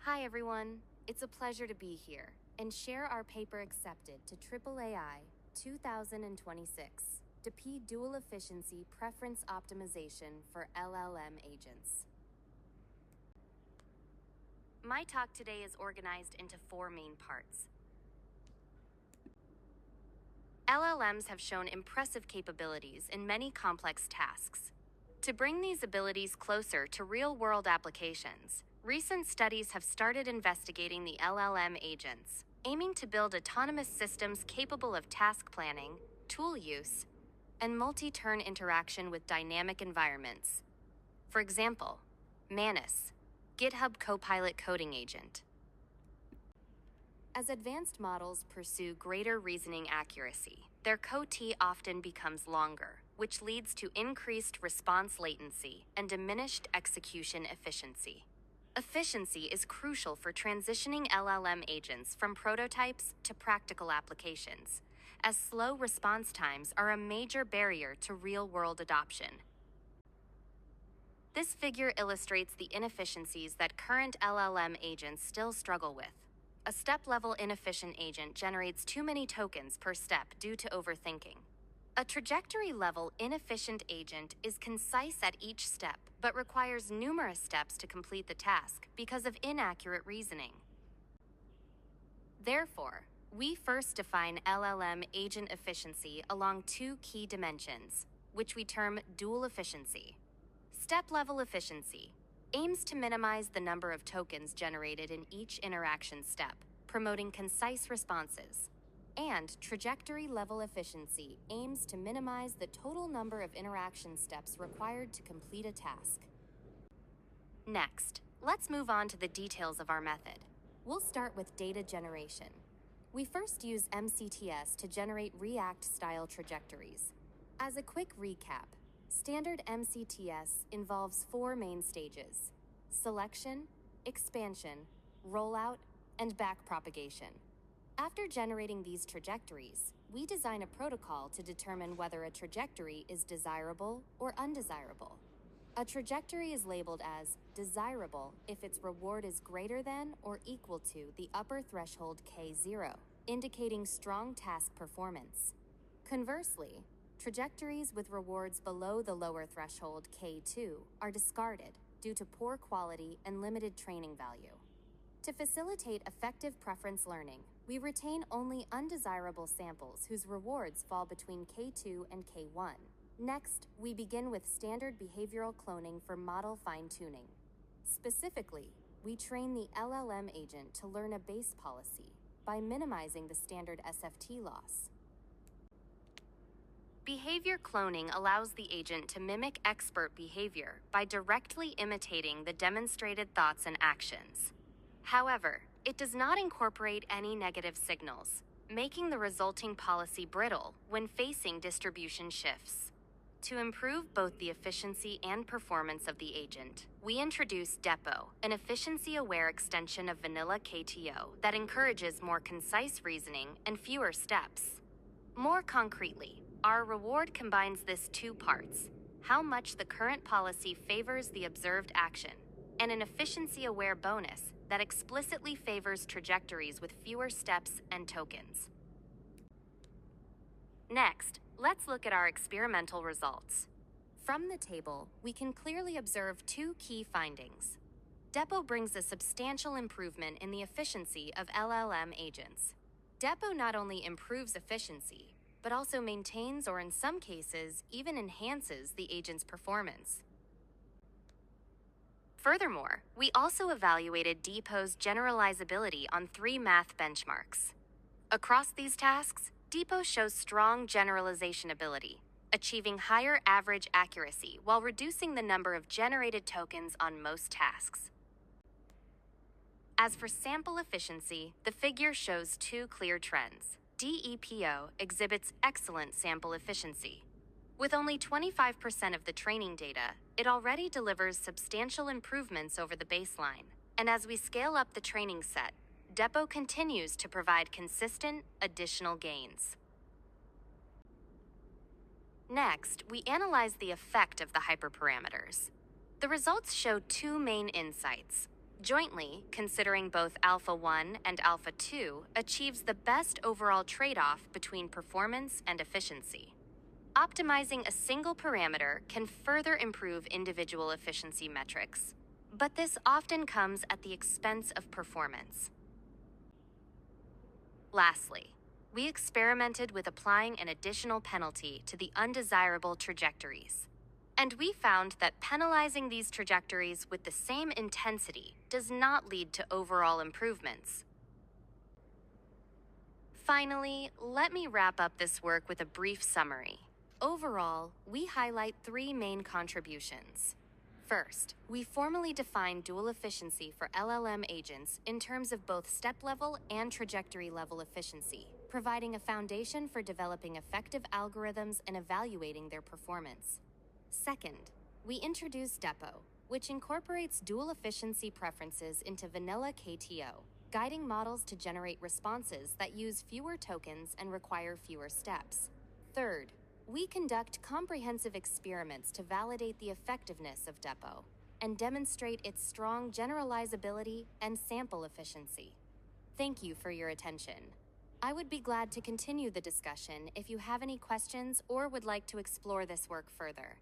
Hi everyone, it's a pleasure to be here and share our paper accepted to AAAI 2026, DEPO Dual Efficiency Preference Optimization for LLM Agents. My talk today is organized into four main parts. LLMs have shown impressive capabilities in many complex tasks. To bring these abilities closer to real-world applications, recent studies have started investigating the LLM agents, aiming to build autonomous systems capable of task planning, tool use, and multi-turn interaction with dynamic environments. For example, Manus, GitHub Copilot coding agent. As advanced models pursue greater reasoning accuracy, their code often becomes longer, which leads to increased response latency and diminished execution efficiency. Efficiency is crucial for transitioning LLM agents from prototypes to practical applications, as slow response times are a major barrier to real-world adoption. This figure illustrates the inefficiencies that current LLM agents still struggle with. A step-level inefficient agent generates too many tokens per step due to overthinking. A trajectory-level inefficient agent is concise at each step, but requires numerous steps to complete the task because of inaccurate reasoning. Therefore, we first define LLM agent efficiency along two key dimensions, which we term dual efficiency. Step-level efficiency aims to minimize the number of tokens generated in each interaction step, promoting concise responses. And trajectory-level efficiency aims to minimize the total number of interaction steps required to complete a task. Next, let's move on to the details of our method. We'll start with data generation. We first use MCTS to generate React-style trajectories. As a quick recap, standard MCTS involves four main stages: selection, expansion, rollout, and backpropagation. After generating these trajectories, we design a protocol to determine whether a trajectory is desirable or undesirable. A trajectory is labeled as desirable if its reward is greater than or equal to the upper threshold K0, indicating strong task performance. Conversely, trajectories with rewards below the lower threshold K2 are discarded due to poor quality and limited training value. To facilitate effective preference learning, we retain only undesirable samples whose rewards fall between K2 and K1. Next, we begin with standard behavioral cloning for model fine-tuning. Specifically, we train the LLM agent to learn a base policy by minimizing the standard SFT loss. Behavior cloning allows the agent to mimic expert behavior by directly imitating the demonstrated thoughts and actions. However, it does not incorporate any negative signals, making the resulting policy brittle when facing distribution shifts. To improve both the efficiency and performance of the agent, we introduce DEPO, an efficiency-aware extension of vanilla KTO that encourages more concise reasoning and fewer steps. More concretely, our reward combines this two parts: how much the current policy favors the observed action, and an efficiency-aware bonus that explicitly favors trajectories with fewer steps and tokens. Next, let's look at our experimental results. From the table, we can clearly observe two key findings. DEPO brings a substantial improvement in the efficiency of LLM agents. DEPO not only improves efficiency, but also maintains or in some cases even enhances the agent's performance. Furthermore, we also evaluated DEPO's generalizability on 3 math benchmarks. Across these tasks, DEPO shows strong generalization ability, achieving higher average accuracy while reducing the number of generated tokens on most tasks. As for sample efficiency, the figure shows two clear trends. DEPO exhibits excellent sample efficiency. With only 25% of the training data, it already delivers substantial improvements over the baseline. And as we scale up the training set, DEPO continues to provide consistent, additional gains. Next, we analyze the effect of the hyperparameters. The results show two main insights. Jointly, considering both Alpha 1 and Alpha 2 achieves the best overall trade-off between performance and efficiency. Optimizing a single parameter can further improve individual efficiency metrics, but this often comes at the expense of performance. Lastly, we experimented with applying an additional penalty to the undesirable trajectories. And we found that penalizing these trajectories with the same intensity does not lead to overall improvements. Finally, let me wrap up this work with a brief summary. Overall, we highlight three main contributions. First, we formally define dual efficiency for LLM agents in terms of both step-level and trajectory-level efficiency, providing a foundation for developing effective algorithms and evaluating their performance. Second, we introduce DEPO, which incorporates dual efficiency preferences into vanilla KTO, guiding models to generate responses that use fewer tokens and require fewer steps. Third, we conduct comprehensive experiments to validate the effectiveness of DEPO and demonstrate its strong generalizability and sample efficiency. Thank you for your attention. I would be glad to continue the discussion if you have any questions or would like to explore this work further.